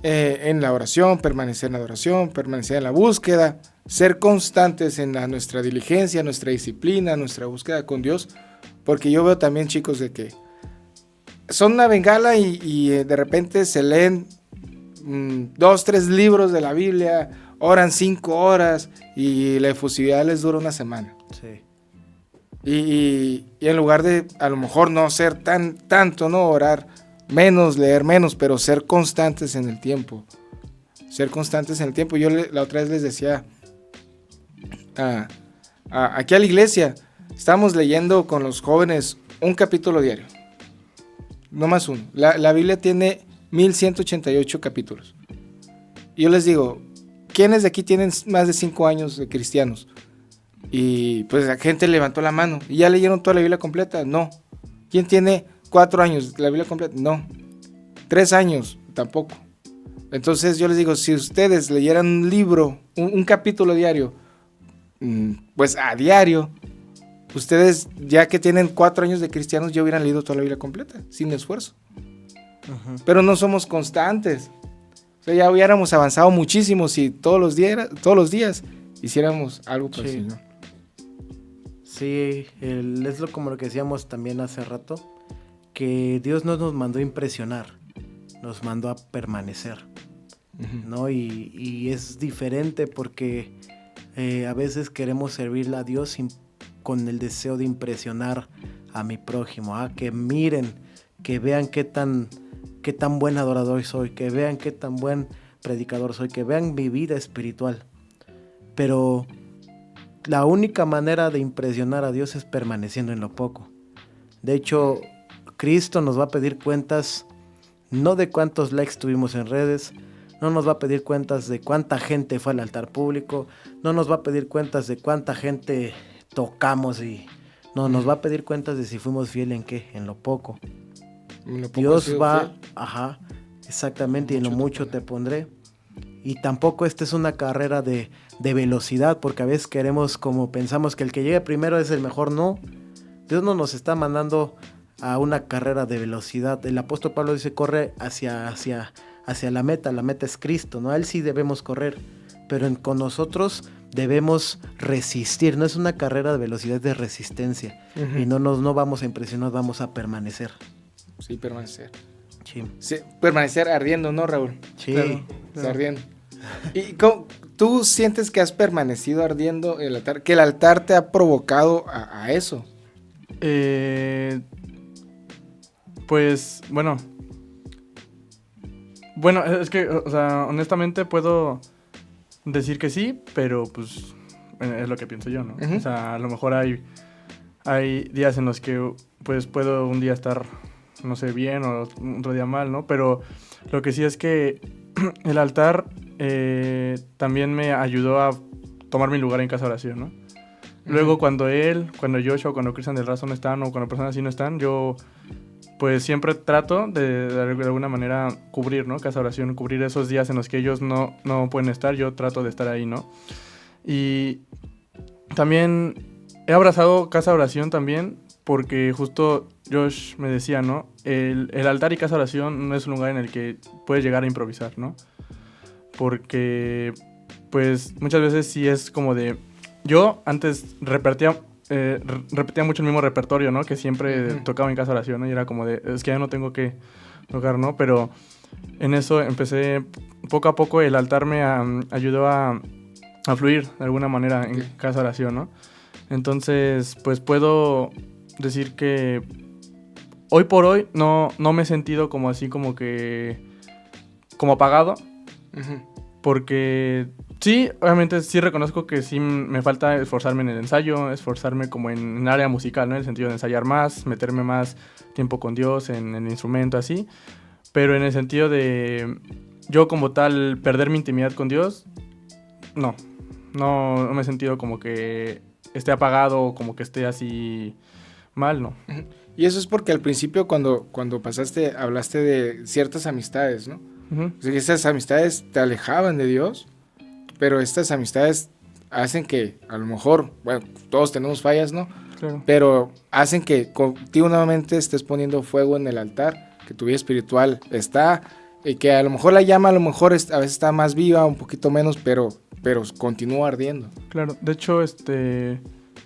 en la oración, permanecer en la adoración, permanecer en la búsqueda, ser constantes en nuestra diligencia, nuestra disciplina, nuestra búsqueda con Dios, porque yo veo también chicos de que son una bengala y de repente se leen 2, 3 libros de la Biblia, oran 5 horas y la efusividad les dura una semana. Sí. Y en lugar de a lo mejor no ser tanto, no orar menos, leer menos, pero ser constantes en el tiempo. Ser constantes en el tiempo. Yo la otra vez les decía aquí a la iglesia, estamos leyendo con los jóvenes un capítulo diario. No más uno. La Biblia tiene 1188 capítulos. Y yo les digo, ¿quiénes de aquí tienen más de 5 años de cristianos? Y pues la gente levantó la mano. ¿Y ya leyeron toda la Biblia completa? No. ¿Quién tiene 4 años la Biblia completa? No. 3 años, tampoco. Entonces yo les digo, si ustedes leyeran un libro, un capítulo diario, pues a diario, ustedes ya que tienen 4 años de cristianos ya hubieran leído toda la Biblia completa, sin esfuerzo. Uh-huh. Pero no somos constantes. O sea, ya hubiéramos avanzado muchísimo si todos los días hiciéramos algo por el Señor. Sí, es como lo que decíamos también hace rato, que Dios no nos mandó a impresionar, nos mandó a permanecer, uh-huh. ¿no? Y es diferente porque a veces queremos servirle a Dios con el deseo de impresionar a mi prójimo, que miren, que vean qué tan buen adorador soy, que vean qué tan buen predicador soy, que vean mi vida espiritual. Pero la única manera de impresionar a Dios es permaneciendo en lo poco. De hecho, Cristo nos va a pedir cuentas no de cuántos likes tuvimos en redes, no nos va a pedir cuentas de cuánta gente fue al altar público, no nos va a pedir cuentas de cuánta gente tocamos nos va a pedir cuentas de si fuimos fieles en qué, en lo poco. Dios va, exactamente, y en lo mucho te pondré. Y tampoco esta es una carrera de velocidad, porque a veces pensamos que el que llegue primero es el mejor. No, Dios no nos está mandando a una carrera de velocidad. El apóstol Pablo dice, corre hacia la meta es Cristo, ¿no? A él sí debemos correr, pero con nosotros debemos resistir. No es una carrera de velocidad, es de resistencia. Uh-huh. Y no vamos a impresionar, vamos a permanecer. Sí, permanecer. Sí, permanecer ardiendo, ¿no, Raúl? Sí. Claro. Ardiendo. ¿Y tú sientes que has permanecido ardiendo el altar? ¿Que el altar te ha provocado a eso? Pues, bueno, es que, o sea, honestamente puedo decir que sí, pero pues es lo que pienso yo, ¿no? Uh-huh. O sea, a lo mejor hay días en los que pues puedo un día estar, no sé, bien o otro día mal, ¿no? Pero lo que sí es que el altar también me ayudó a tomar mi lugar en casa de oración, ¿no? Uh-huh. Luego cuando Joshua, cuando Cristian del Razo no están o cuando personas así no están, yo pues siempre trato de alguna manera cubrir, ¿no? Casa de oración, cubrir esos días en los que ellos no pueden estar, yo trato de estar ahí, ¿no? Y también he abrazado casa de oración también porque justo Josh me decía, ¿no? El altar y casa de oración no es un lugar en el que puedes llegar a improvisar, ¿no? Porque pues muchas veces sí es como de... Yo antes repetía mucho el mismo repertorio, ¿no? Que siempre uh-huh. tocaba en casa de oración, ¿no? Y era como de, es que ya no tengo que tocar, ¿no? Pero en eso empecé, poco a poco el altar me ayudó a fluir de alguna manera en casa de oración, ¿no? Entonces, pues puedo decir que hoy por hoy no me he sentido como así como apagado, uh-huh. Porque... Sí, obviamente sí reconozco que sí me falta esforzarme en el ensayo, esforzarme como en área musical, ¿no? En el sentido de ensayar más, meterme más tiempo con Dios en el instrumento, así. Pero en el sentido de yo como tal perder mi intimidad con Dios, no me he sentido como que esté apagado o como que esté así mal, ¿no? Y eso es porque al principio cuando pasaste, hablaste de ciertas amistades, ¿no? Uh-huh. O sea, que esas amistades te alejaban de Dios. Pero estas amistades hacen que, a lo mejor, bueno, todos tenemos fallas, ¿no? Claro. Pero hacen que continuamente estés poniendo fuego en el altar, que tu vida espiritual está Y que a lo mejor la llama, a lo mejor a veces está más viva, un poquito menos, pero continúa ardiendo. Claro, de hecho,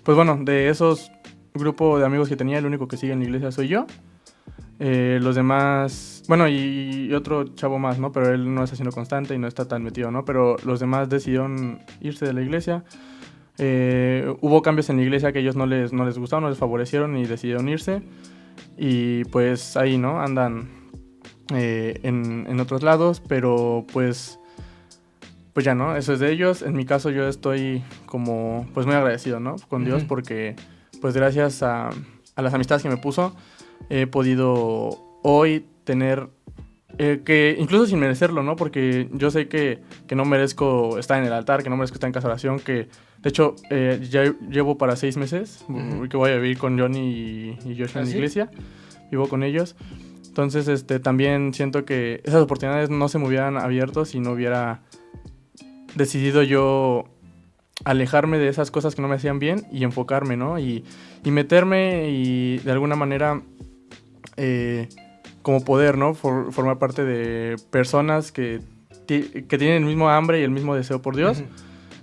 pues bueno, de esos grupos de amigos que tenía, el único que sigue en la iglesia soy yo. Los demás, bueno, y otro chavo más, ¿no? Pero él no está siendo constante y no está tan metido, ¿no? Pero los demás decidieron irse de la iglesia. Hubo cambios en la iglesia que a ellos no les gustaron, no les favorecieron y decidieron irse. Y pues ahí, ¿no? Andan en otros lados, pero pues ya no, eso es de ellos. En mi caso yo estoy como pues muy agradecido, ¿no? Con Dios porque pues gracias a las amistades que me puso he podido hoy tener que incluso sin merecerlo, ¿no? Porque yo sé que no merezco estar en el altar, que no merezco estar en casa de oración, que de hecho ya llevo para 6 meses que voy a vivir con Johnny y Joshua en la iglesia, vivo con ellos. Entonces también siento que esas oportunidades no se me hubieran abierto si no hubiera decidido yo alejarme de esas cosas que no me hacían bien y enfocarme, ¿no? Y meterme y de alguna manera como poder, ¿no? Formar parte de personas que tienen el mismo hambre y el mismo deseo por Dios.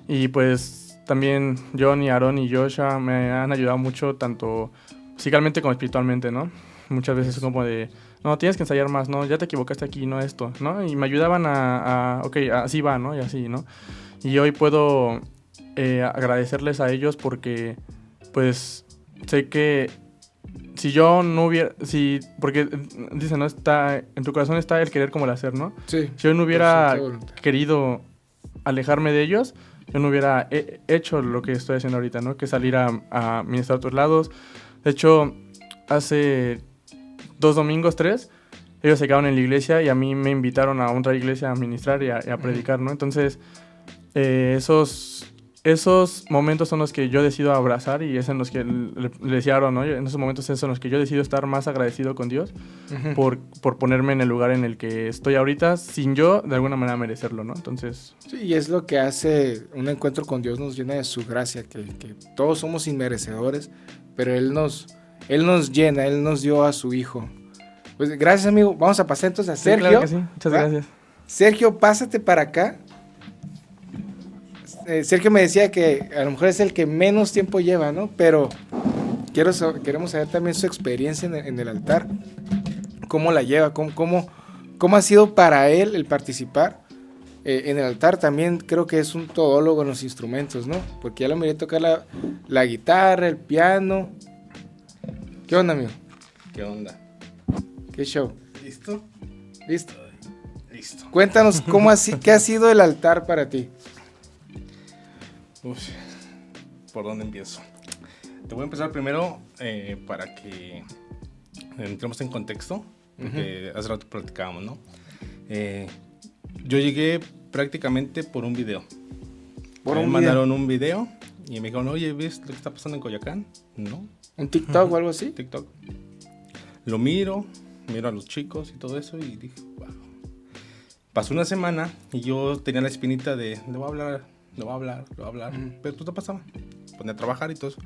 Y pues también John y Aaron y Joshua me han ayudado mucho, tanto musicalmente como espiritualmente, ¿no? Muchas veces como de, no, tienes que ensayar más, ¿no? Ya te equivocaste aquí, no esto, ¿no? Y me ayudaban ok, así va, ¿no? Y así, ¿no? Y hoy puedo agradecerles a ellos porque, pues, sé que si yo no hubiera, porque dicen, ¿no? En tu corazón está el querer como el hacer, ¿no? Sí. Si yo no hubiera querido alejarme de ellos, yo no hubiera hecho lo que estoy haciendo ahorita, ¿no? Que salir a ministrar a otros lados. De hecho, hace 2 domingos, 3, ellos se quedaron en la iglesia y a mí me invitaron a otra iglesia a ministrar y a predicar, ¿no? Entonces, esos momentos son los que yo decido abrazar y es en los que le decía a Aaron, ¿no? En esos momentos es en los que yo decido estar más agradecido con Dios por ponerme en el lugar en el que estoy ahorita sin yo de alguna manera merecerlo, ¿no? Entonces... Sí, y es lo que hace un encuentro con Dios, nos llena de su gracia, que todos somos inmerecedores, pero Él nos llena, Él nos dio a su Hijo. Pues gracias, amigo. Vamos a pasar entonces a Sergio. Claro que sí, muchas gracias. Sergio, pásate para acá. Sergio me decía que a lo mejor es el que menos tiempo lleva, ¿no? Pero queremos saber también su experiencia en el altar. ¿Cómo la lleva? ¿Cómo ha sido para él el participar en el altar? También creo que es un todólogo en los instrumentos, ¿no? Porque ya lo miré tocar la guitarra, el piano. ¿Qué onda, amigo? ¿Qué onda? ¿Qué show? ¿Listo? ¿Listo? Listo. Cuéntanos qué ha sido el altar para ti. Uf, ¿por dónde empiezo? Te voy a empezar primero para que entremos en contexto, porque hace rato platicábamos, ¿no? Yo llegué prácticamente por un video. Me mandaron un video y me dijeron, oye, ¿ves lo que está pasando en Coyoacán? No. ¿Un TikTok o algo así? TikTok. Lo miro a los chicos y todo eso y dije, wow. Pasó una semana y yo tenía la espinita de, le voy a hablar, pero pues no pasaba. Ponía a trabajar y todo eso.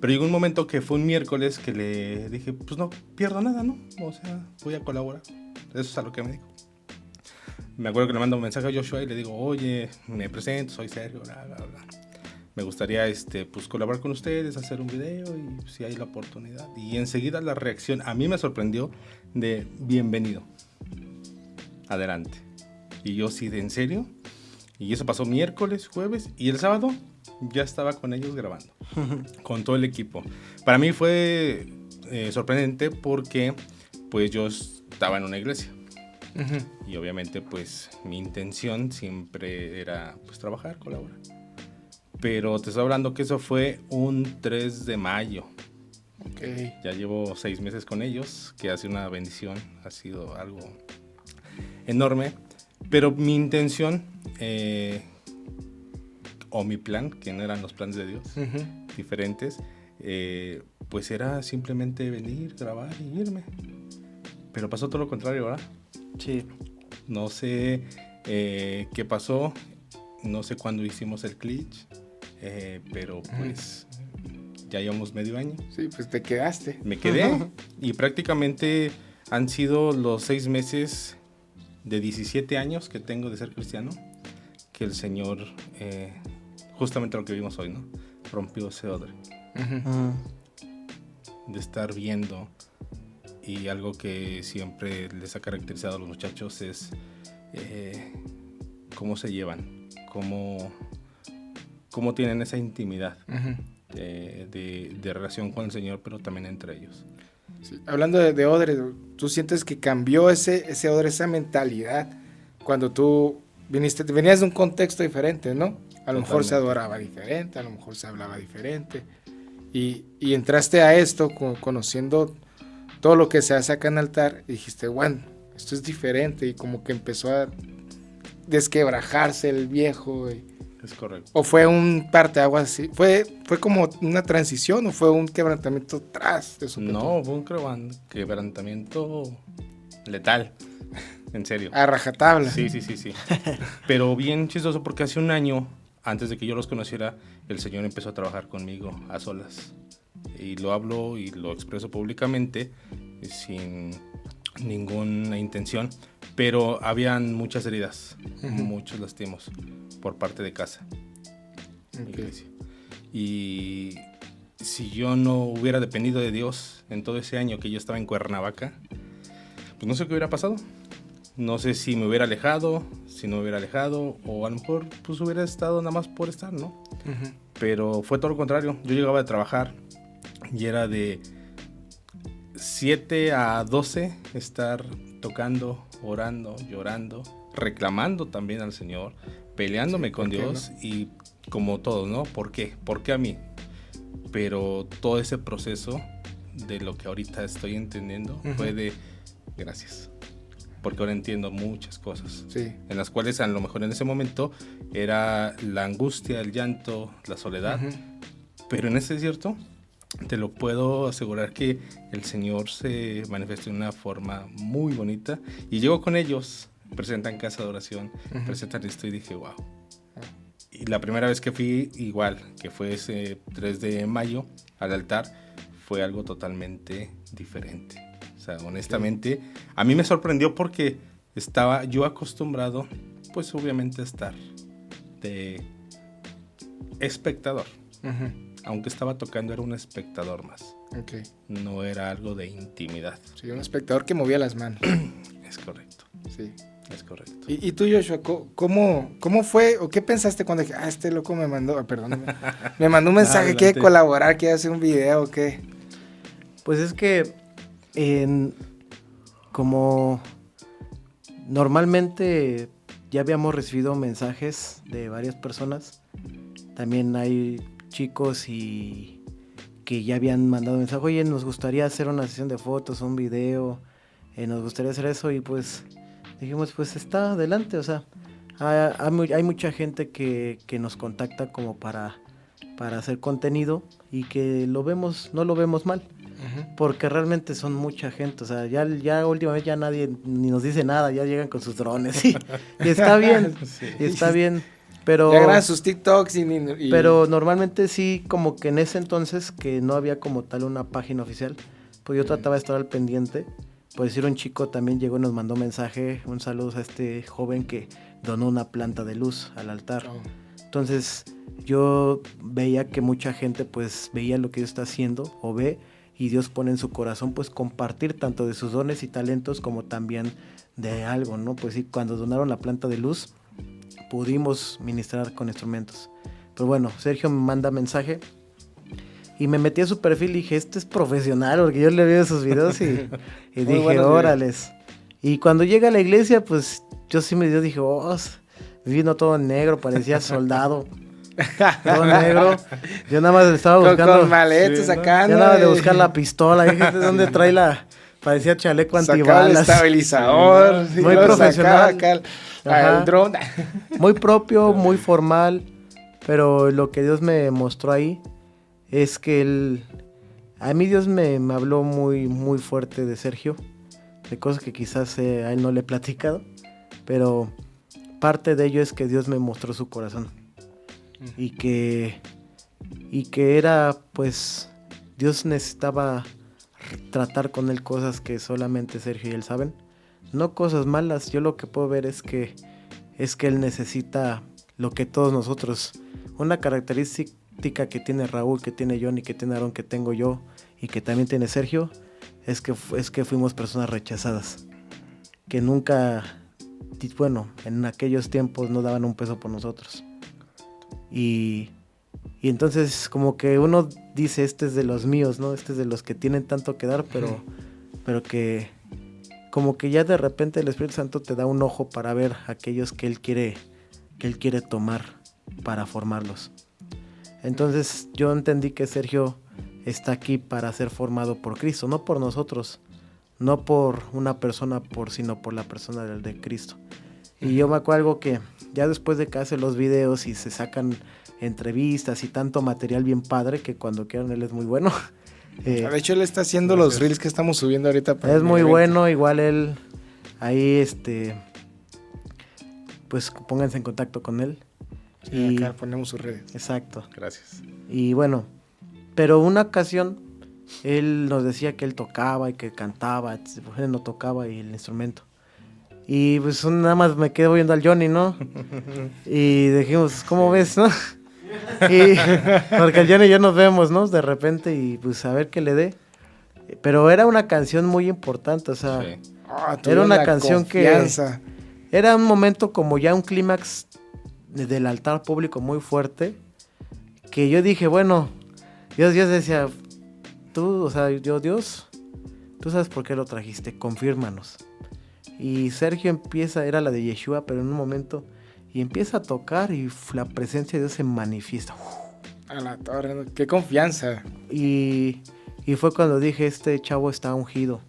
Pero llegó un momento que fue un miércoles que le dije, pues no pierdo nada, ¿no? O sea, voy a colaborar. Eso es a lo que me dijo. Me acuerdo que le mando un mensaje a Joshua y le digo, oye, me presento, soy Sergio, bla, bla, bla. Me gustaría pues colaborar con ustedes, hacer un video y si hay la oportunidad. Y enseguida la reacción a mí me sorprendió de bienvenido. Adelante. Y yo sí, ¿en serio? Y eso pasó miércoles, jueves y el sábado ya estaba con ellos grabando. Con todo el equipo. Para mí fue sorprendente porque pues yo estaba en una iglesia. Y obviamente pues mi intención siempre era pues trabajar, colaborar. Pero te estoy hablando que eso fue un 3 de mayo. Okay. Ya llevo 6 meses con ellos, que ha sido una bendición, ha sido algo enorme. Pero mi intención, o mi plan, que no eran los planes de Dios, diferentes, pues era simplemente venir, grabar y irme. Pero pasó todo lo contrario, ¿verdad? Sí. No sé qué pasó, no sé cuándo hicimos el glitch, pero pues ya llevamos medio año. Sí, pues te quedaste. Me quedé y prácticamente han sido los 6 meses de 17 años que tengo de ser cristiano, que el Señor, justamente lo que vimos hoy, ¿no? Rompió ese odre. De estar viendo, y algo que siempre les ha caracterizado a los muchachos es cómo se llevan, cómo tienen esa intimidad de relación con el Señor, pero también entre ellos. Sí. Hablando de odre, ¿tú sientes que cambió ese odre, esa mentalidad, cuando tú venías de un contexto diferente, ¿no? A lo mejor se adoraba diferente, a lo mejor se hablaba diferente, y entraste a esto conociendo todo lo que se hace acá en altar, y dijiste, bueno, esto es diferente, y como que empezó a desquebrajarse el viejo. Es correcto. ¿O fue un parteaguas así? ¿Fue como una transición o fue un quebrantamiento tras de su pecado? No, fue un quebrantamiento letal, en serio. A rajatabla. Sí. Pero bien chistoso, porque hace un año, antes de que yo los conociera, el Señor empezó a trabajar conmigo a solas. Y lo hablo y lo expreso públicamente, sin ninguna intención, pero habían muchas heridas, muchos lastimos por parte de casa, iglesia. Y si yo no hubiera dependido de Dios en todo ese año que yo estaba en Cuernavaca, pues no sé qué hubiera pasado. No sé si me hubiera alejado, si no me hubiera alejado, o a lo mejor pues hubiera estado nada más por estar, ¿no? Pero fue todo lo contrario. Yo llegaba a trabajar y era de 7 a 12 estar tocando, orando, llorando, reclamando también al Señor, peleándome con Dios, ¿no? Y como todos, ¿no? ¿Por qué? ¿Por qué a mí? Pero todo ese proceso de lo que ahorita estoy entendiendo fue de gracias. Porque ahora entiendo muchas cosas, en las cuales a lo mejor en ese momento era la angustia, el llanto, la soledad, pero en ese desierto te lo puedo asegurar que el Señor se manifestó de una forma muy bonita, y llego con ellos, presentan casa de oración, presentan esto, y dije, wow. Y la primera vez que fui, igual, que fue ese 3 de mayo al altar, fue algo totalmente diferente. O sea, honestamente, a mí me sorprendió porque estaba yo acostumbrado, pues obviamente a estar de espectador. Aunque estaba tocando, era un espectador más. No era algo de intimidad. Sí, un espectador que movía las manos. Es correcto. Sí. Es correcto. ¿Y tú, Joshua, cómo fue o qué pensaste cuando dije, este loco me mandó, me mandó un mensaje, quiere colaborar, quiere hacer un video o qué? Pues es que como normalmente ya habíamos recibido mensajes de varias personas, también hay chicos y que ya habían mandado mensaje, oye, nos gustaría hacer una sesión de fotos, un video, nos gustaría hacer eso, y pues dijimos, pues está adelante, o sea, hay mucha gente que nos contacta como para hacer contenido, y que no lo vemos mal. Porque realmente son mucha gente, o sea, ya últimamente ya nadie ni nos dice nada, ya llegan con sus drones y está bien, bien, pero... Ya graban sus TikToks Pero normalmente sí, como que en ese entonces, que no había como tal una página oficial, pues yo trataba de estar al pendiente. Por decir, un chico también llegó y nos mandó mensaje, un saludo a este joven que donó una planta de luz al altar. Entonces yo veía que mucha gente pues veía lo que Dios está haciendo o ve, y Dios pone en su corazón pues compartir tanto de sus dones y talentos como también de algo, ¿no? Pues sí, cuando donaron la planta de luz pudimos ministrar con instrumentos. Pero bueno, Sergio me manda mensaje y me metí a su perfil y dije, este es profesional, porque yo le vi sus videos y dije, órales. Y cuando llega a la iglesia, pues yo sí dije, vino todo negro, parecía soldado. Todo negro. Yo nada más estaba buscando. Con maletas acá, yo nada de buscar la pistola. Dije, ¿de dónde trae parecía chaleco antibalas? El estabilizador. Sí, muy profesional. El drone. Muy propio, muy formal. Pero lo que Dios me mostró ahí es que a mí Dios me habló muy, muy fuerte de Sergio. De cosas que quizás a él no le he platicado. Pero parte de ello es que Dios me mostró su corazón. Y que era, pues, Dios necesitaba tratar con él cosas que solamente Sergio y él saben. no cosas malas. Yo lo que puedo ver es que él necesita lo que todos nosotros. Una característica que tiene Raúl, que tiene Johnny, que tiene Aaron, que tengo yo y que también tiene Sergio, es que fuimos personas rechazadas. Que nunca, bueno, en aquellos tiempos no daban un peso por nosotros. Y entonces como que uno dice, este es de los míos, ¿no? Este es de los que tienen tanto que dar, pero que como que ya de repente el Espíritu Santo te da un ojo para ver aquellos que él quiere tomar para formarlos. Entonces yo entendí que Sergio está aquí para ser formado por Cristo, no por nosotros, no por una persona, sino por la persona de Cristo. Y yo me acuerdo algo que ya después de que hace los videos y se sacan entrevistas y tanto material bien padre, que cuando quieran él es muy bueno. De hecho, él está haciendo los reels que estamos subiendo ahorita. Para es muy evento. Bueno, igual él, ahí pues pónganse en contacto con él. Sí, y acá ponemos sus redes. Exacto. Gracias. Y bueno, pero una ocasión él nos decía que él tocaba y que cantaba, él no tocaba y el instrumento. Y pues nada más me quedo viendo al Johnny, ¿no? Y dijimos, ¿cómo ves, no? Y porque el Johnny y yo nos vemos, ¿no? De repente y pues a ver qué le dé. Pero era una canción muy importante, o sea, sí. Era una canción confianza. Que era un momento como ya un clímax del altar público muy fuerte, que yo dije, bueno, Dios decía, tú, o sea, Dios, tú sabes por qué lo trajiste, confírmanos. Y Sergio era la de Yeshua, pero en un momento, y empieza a tocar y la presencia de Dios se manifiesta. A la torre, qué confianza. Y fue cuando dije, este chavo está ungido.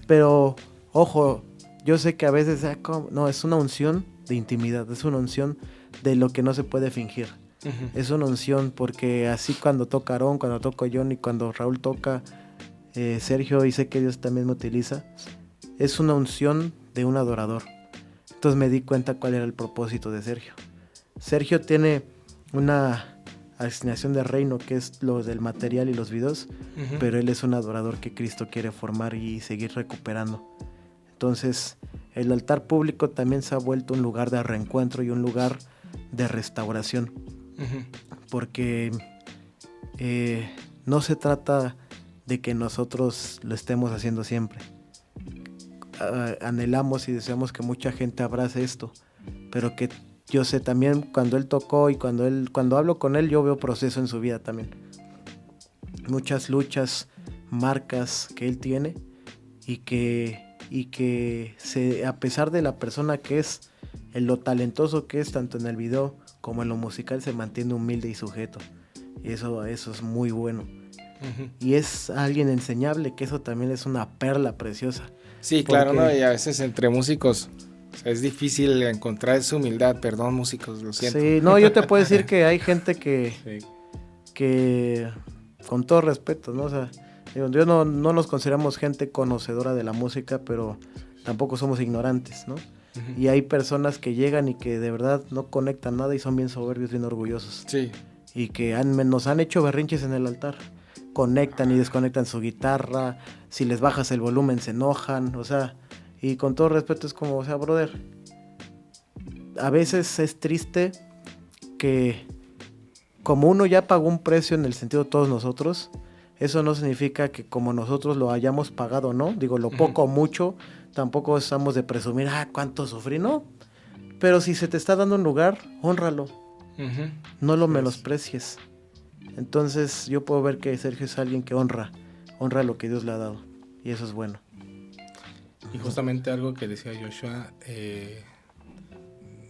Pero, ojo, yo sé que a veces, no, es una unción de intimidad, es una unción de lo que no se puede fingir. Uh-huh. Es una unción porque así cuando toca Aarón, cuando toco Johnny, cuando Raúl toca Sergio, y sé que Dios también me utiliza, es una unción de un adorador. Entonces me di cuenta cuál era el propósito de Sergio. Sergio tiene una asignación de reino que es lo del material y los videos, uh-huh. Pero él es un adorador que Cristo quiere formar y seguir recuperando. Entonces el altar público también se ha vuelto un lugar de reencuentro y un lugar de restauración. Uh-huh. Porque no se trata de que nosotros lo estemos haciendo siempre. Anhelamos y deseamos que mucha gente abrace esto, pero que yo sé también cuando él tocó y cuando hablo con él, yo veo proceso en su vida también. Muchas luchas, marcas que él tiene y que a pesar de la persona que es, en lo talentoso que es tanto en el video como en lo musical, se mantiene humilde y sujeto. Y eso es muy bueno. Uh-huh. Y es alguien enseñable, que eso también es una perla preciosa. Sí, claro, ¿no? Y a veces entre músicos es difícil encontrar esa humildad. Perdón, músicos, lo siento. Sí, no, yo te puedo decir que hay gente que con todo respeto, ¿no? O sea, yo no nos consideramos gente conocedora de la música, pero tampoco somos ignorantes, ¿no? Uh-huh. Y hay personas que llegan y que de verdad no conectan nada y son bien soberbios, bien orgullosos. Sí. Y que nos han hecho berrinches en el altar. Conectan y desconectan su guitarra, si les bajas el volumen se enojan, o sea, y con todo respeto es como, o sea, brother, a veces es triste que como uno ya pagó un precio en el sentido de todos nosotros, eso no significa que como nosotros lo hayamos pagado, ¿no? Digo, lo poco o mucho, tampoco estamos de presumir, cuánto sufrí, ¿no? Pero si se te está dando un lugar, hónralo, uh-huh. No lo menosprecies. Entonces yo puedo ver que Sergio es alguien que honra lo que Dios le ha dado, y eso es bueno. Y justamente algo que decía Joshua,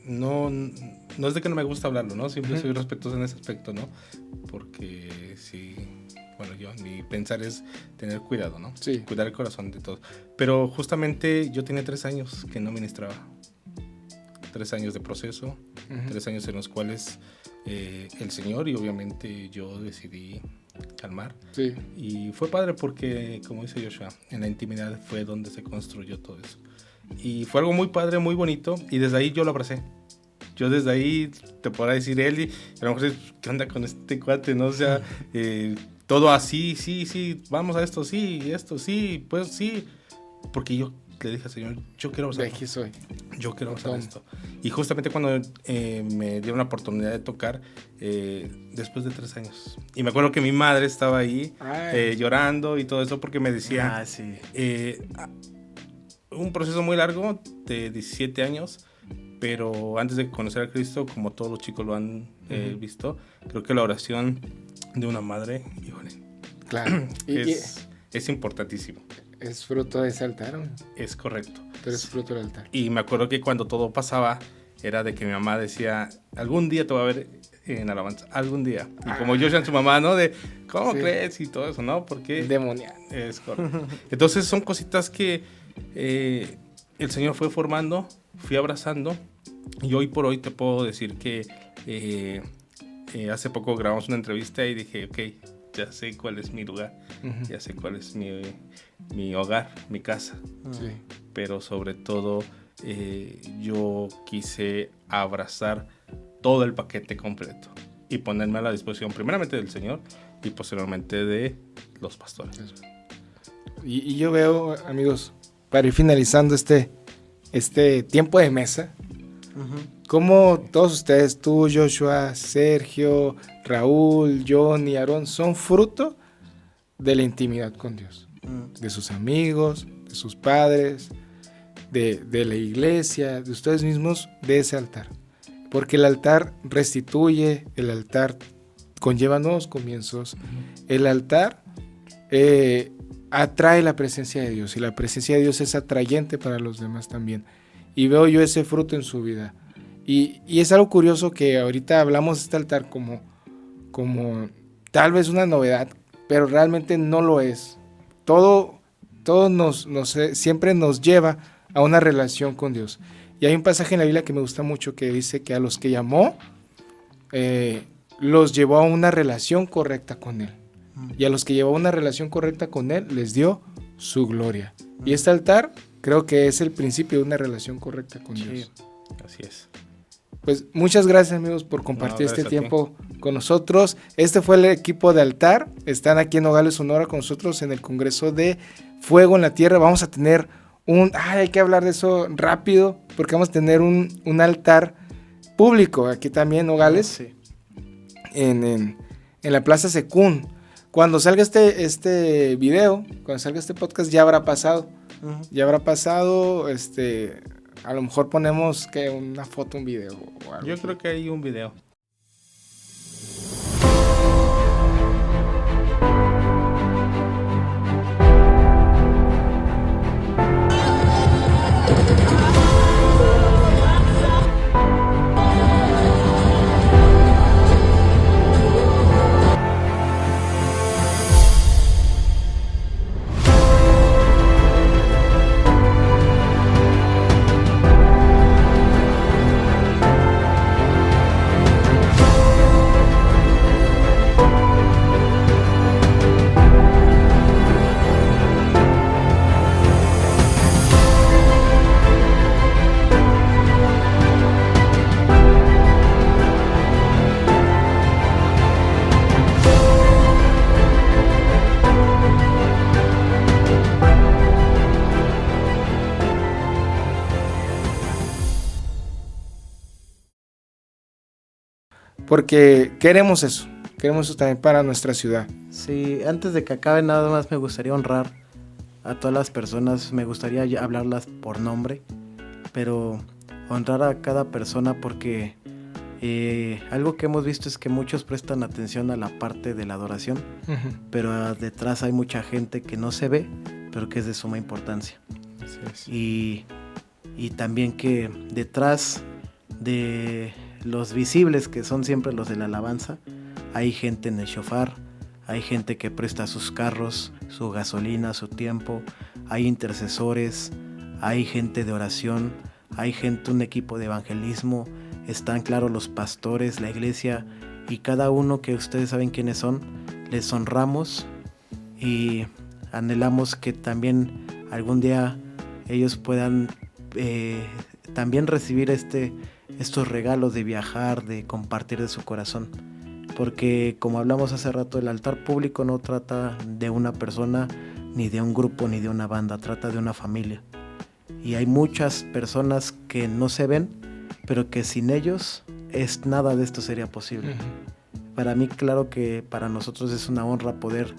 no es de que no me gusta hablarlo, ¿no? Siempre soy respetuoso en ese aspecto, ¿no? Porque sí, bueno, mi pensar es tener cuidado, ¿no? Sí. Cuidar el corazón de todos. Pero justamente yo tenía 3 años que no ministraba. 3 años de proceso, 3 años en los cuales el Señor y obviamente yo decidí calmar. Sí. Y fue padre porque, como dice Joshua, en la intimidad fue donde se construyó todo eso. Y fue algo muy padre, muy bonito, y desde ahí yo lo abracé. Yo desde ahí te podrá decir él, y a lo mejor, ¿qué onda con este cuate? ¿No? O sea, todo así, sí, vamos a esto, sí, pues sí. Porque yo le dije al Señor, yo quiero De abrazar, aquí soy. yo quiero abrazar Toma. esto. Y justamente cuando me dieron la oportunidad de tocar, después de 3 años. Y me acuerdo que mi madre estaba ahí Ay. llorando y todo eso porque me decía, Ah, sí. un proceso muy largo de 17 años, pero antes de conocer a Cristo, como todos los chicos lo han visto, creo que la oración de una madre, híjole, Claro. Y es importantísimo. es fruto de ese altar, ¿no? Es correcto. Tú eres fruto del altar. Y me acuerdo que cuando todo pasaba, era de que mi mamá decía, algún día te voy a ver en alabanza, algún día. Y como yo en su mamá, ¿no? De, ¿cómo Sí. crees? Y todo eso, ¿no? Porque Demonial. es correcto. Entonces son cositas que el Señor fue formando, fui abrazando. Y hoy por hoy te puedo decir que hace poco grabamos una entrevista y dije, ok, ya sé cuál es mi lugar, Ujú. ya sé cuál es mi hogar, mi casa. Sí. Pero sobre todo yo quise abrazar todo el paquete completo y ponerme a la disposición primeramente del Señor y posteriormente de los pastores. Y yo veo, amigos, para ir finalizando este tiempo de mesa, cómo todos ustedes, tú, Joshua, Sergio, Raúl, Johnny, Aarón, son fruto de la intimidad con Dios, de sus amigos, de sus padres, de la iglesia, de ustedes mismos, de ese altar. Porque el altar restituye, el altar conlleva nuevos comienzos, el altar atrae la presencia de Dios y la presencia de Dios es atrayente para los demás también. Y veo yo ese fruto en su vida. Y es algo curioso que ahorita hablamos de este altar como tal vez una novedad, pero realmente no lo es. Todo siempre nos lleva a una relación con Dios. Y hay un pasaje en la Biblia que me gusta mucho que dice que a los que llamó, los llevó a una relación correcta con Él. Y a los que llevó a una relación correcta con Él, les dio su gloria. Y este altar creo que es el principio de una relación correcta con Dios. Así es. Pues muchas gracias, amigos, por compartir No, gracias este a ti. tiempo con nosotros. Este fue el equipo de altar. Están aquí en Nogales, Sonora, con nosotros en el Congreso de Fuego en la Tierra. Vamos a tener hay que hablar de eso rápido, porque vamos a tener un altar público aquí también en Nogales, Sí. en la Plaza Secún. Cuando salga este video, cuando salga este podcast, ya habrá pasado. Ya habrá pasado, a lo mejor ponemos que una foto, un video o algo. Yo creo que hay un video. Porque queremos eso también para nuestra ciudad. Sí, antes de que acabe nada más me gustaría honrar a todas las personas, me gustaría hablarlas por nombre, pero honrar a cada persona porque algo que hemos visto es que muchos prestan atención a la parte de la adoración, pero detrás hay mucha gente que no se ve, pero que es de suma importancia. Así es. Y también que detrás de los visibles, que son siempre los de la alabanza, hay gente en el shofar, hay gente que presta sus carros, su gasolina, su tiempo, hay intercesores, hay gente de oración, hay gente, un equipo de evangelismo, están claro los pastores, la iglesia, y cada uno que ustedes saben quiénes son, les honramos y anhelamos que también algún día ellos puedan también recibir estos regalos de viajar, de compartir de su corazón. Porque como hablamos hace rato, el altar público no trata de una persona, ni de un grupo, ni de una banda, trata de una familia. y hay muchas personas que no se ven, pero que sin ellos nada de esto sería posible. Para mí, claro que para nosotros es una honra poder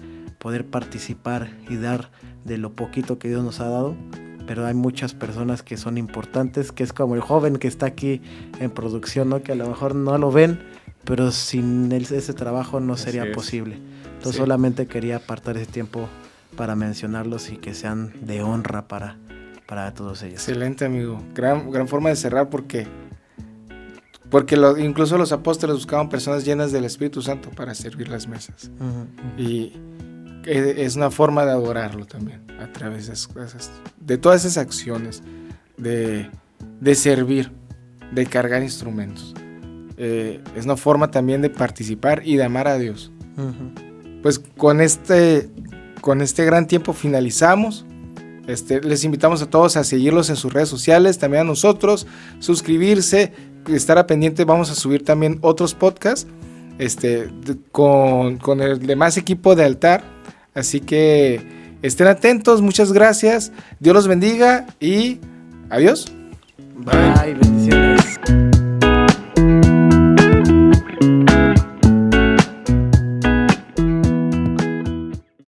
participar y dar de lo poquito que Dios nos ha dado, pero hay muchas personas que son importantes, que es como el joven que está aquí en producción, ¿no? Que a lo mejor no lo ven, pero sin ese trabajo no sería posible. Entonces solamente quería apartar ese tiempo para mencionarlos y que sean de honra para todos ellos. Excelente, amigo. Gran forma de cerrar porque incluso los apóstoles buscaban personas llenas del Espíritu Santo para servir las mesas. Y es una forma de adorarlo también, a través de todas esas acciones, de servir, de cargar instrumentos. Es una forma también de participar y de amar a Dios. Pues con este gran tiempo finalizamos. Les invitamos a todos a seguirlos en sus redes sociales, también a nosotros, suscribirse, estar a pendiente. Vamos a subir también otros podcasts con el demás equipo de altar, así que estén atentos. Muchas gracias, Dios los bendiga y adiós. Bye, bendiciones.